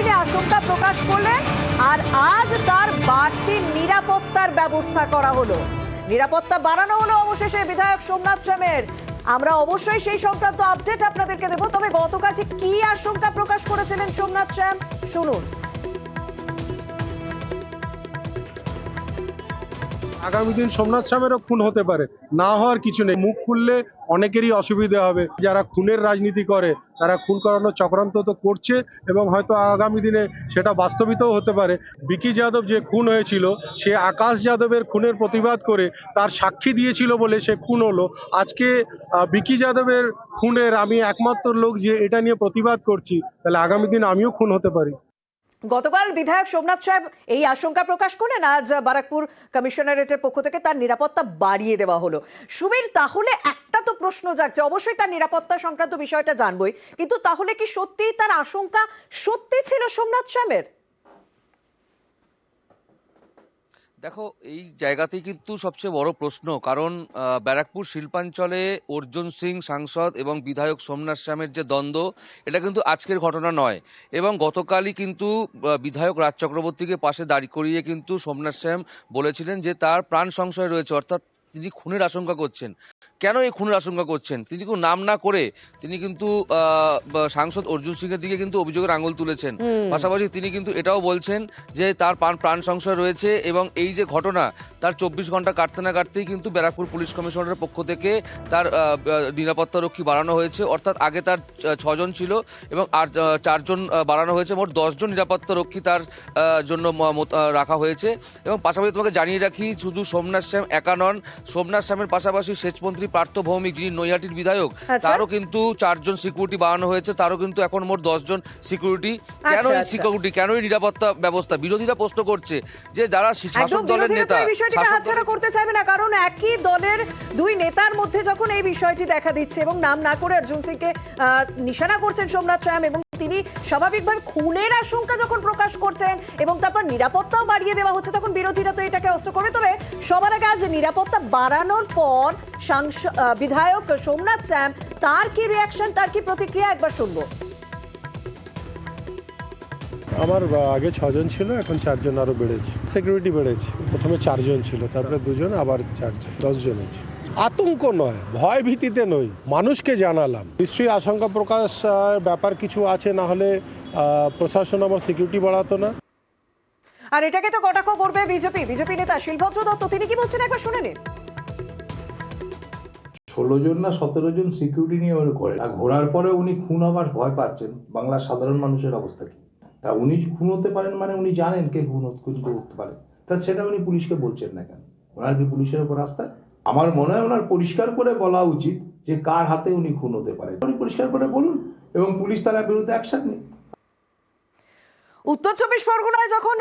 তিনি আশঙ্কা প্রকাশ করলেন আর আজ তার বাড়তি নিরাপত্তার ব্যবস্থা করা হলো, নিরাপত্তা বাড়ানো হলো অবশেষে বিধায়ক সোমনাথ সেনের। আমরা অবশ্যই সেই সংক্রান্ত আপডেট আপনাদেরকে দেব। তবে গতকাল ঠিক কি আশঙ্কা প্রকাশ করেছিলেন সোমনাথ সেন শুনুন। আগামী দিন সোমনাথ সেনেরও খুন হতে পারে, না হওয়ার কিছু নেই। মুখ খুললে অনেকেরই অসুবিধা হবে। যারা খুনের রাজনীতি করে তারা খুন করানোর চক্রান্ত তো করছে এবং হয়তো আগামী দিনে সেটা বাস্তবিতও হতে পারে। বিকি যাদব যে খুন হয়েছিল, সে আকাশ যাদবের খুনের প্রতিবাদ করে তার সাক্ষী দিয়েছিল বলে সে খুন হলো। আজকে বিকি যাদবের খুনের আমি একমাত্র লোক যে এটা নিয়ে প্রতিবাদ করছি, তাহলে আগামী দিন আমিও খুন হতে পারি। গতকাল বিধায়ক সোমনাথ সাহেব এই আশঙ্কা প্রকাশ করলেন, আজ বারাকপুর কমিশনারেটের পক্ষ থেকে তার নিরাপত্তা বাড়িয়ে দেওয়া হলো। সুবীর, তাহলে একটা তো প্রশ্ন জাগছে, অবশ্যই তার নিরাপত্তা সংক্রান্ত বিষয়টা জানবই, কিন্তু তাহলে কি সত্যিই তার আশঙ্কা সত্যি ছিল সোমনাথ সাহেবের? দেখো, এই জায়গাতেই কিন্তু সবচেয়ে বড় প্রশ্ন, কারণ ব্যারাকপুর শিল্পাঞ্চলে অর্জুন সিং সাংসদ এবং বিধায়ক সোমনাথ সেনের যে দ্বন্দ্ব, এটা কিন্তু আজকের ঘটনা নয়। এবং গতকালই কিন্তু বিধায়ক রাজ চক্রবর্তীকে পাশে দাঁড় করিয়ে কিন্তু সোমনাথ সেন বলেছিলেন যে তার প্রাণ সংশয় রয়েছে, অর্থাৎ তিনি খুনের আশঙ্কা করছেন। কেন এই খুনের আশঙ্কা করছেন তিনি কিন্তু নাম না করে তিনি কিন্তু সাংসদ অর্জুন সিং এর দিকে কিন্তু অভিযোগের আঙুল তুলেছেন। পাশাপাশি তিনি কিন্তু এটাও বলছেন যে তার প্রাণ সংশয় রয়েছে এবং এই যে ঘটনা তার 24 ঘন্টা কাটতে না কাটতেই কিন্তু ব্যারাকপুর পুলিশ কমিশনারের পক্ষ থেকে তার নিরাপত্তা রক্ষী বাড়ানো হয়েছে। অর্থাৎ আগে তার 6 জন ছিল এবং আর 4 জন বাড়ানো হয়েছে, মোট 10 জন নিরাপত্তা রক্ষী তার জন্য রাখা হয়েছে। এবং পাশাপাশি তোমাকে জানিয়ে রাখি, শুধু সোমনাথ সেন একা নন, সোমনাথ সেনের পাশাপাশি সেচমন্ত্রী পার্থ ভৌমিক, যিনি নৈহাটির বিধায়ক, তারও কিন্তু 4 জন সিকিউরিটি বাড়ানো হয়েছে। তারও কিন্তু এখন মোট 10 জন সিকিউরিটি। কেন এই সিকিউরিটি, কেন এই নিরাপত্তা ব্যবস্থা? বিরোধীরা প্রশ্ন করছে যে যারা শাসক দলের নেতা এই বিষয়টিকে হাতছাড়া করতে চাইবে না, কারণ একই দলের দুই নেতার মধ্যে যখন এই বিষয়টি দেখা দিচ্ছে এবং নাম না করে অর্জুন সিংকে নিশানা করছেন সোমনাথ সেন, এবং তিনি স্বাভাবিকভাবে খুনের আশঙ্কা যখন প্রকাশ করছেন এবং তারপর নিরাপত্তাও বাড়িয়ে দেওয়া হচ্ছে, তখন বিরোধীরা তো এটাকে অস্ত্র করবে। তবে সবার আগে আজ নিরাপত্তা বাড়ানোর পর বিধায়ক সোমনাথ সেন তার কি রিয়াকশন, তার কি প্রতিক্রিয়া, একবার শুনবো। আমার আগে 6 জন ছিল, এখন 4 জন আরো বেড়েছে। সিকিউরিটি বেড়েছে, প্রথমে 4 জন ছিল, তারপরে 2 জন, আবার 4 জন, 10 জন আছে। আতঙ্ক নয়, ভয় ভীতিতে নই, মানুষকে জানালাম। নিশ্চয়ই আশঙ্কা প্রকাশ ব্যাপার কিছু আছে, না হলে প্রশাসন আমার সিকিউরিটি বাড়াতো না। আর এটাকে তো কটাক্ষ করবে বিজেপি নেতা শিলভদ্র দত্ত, তিনি কি বলছেন একবার শুনে নিন। 16 জন না 17 জন সিকিউরিটি নিয়ে ওরা করে, আর ঘোরার পরে উনি খুন হবার ভয় পাচ্ছেন। বাংলার সাধারণ মানুষের অবস্থা কি? তা উনি খুন হতে পারেন মানে উনি জানেন কে খুন করতে পারে, তা সেটা উনি পুলিশকে বলছেন না কেন? ওনার কি পুলিশের উপর আস্থা? আমার মনে হয় ওনার পরিষ্কার করে বলা উচিত যে কার হাতে উনি খুন হতে পারেন। উনি পরিষ্কার করে বলুন এবং পুলিশ তার বিরুদ্ধে অ্যাকশন নিন। উত্তর 24 পরগনায় যখন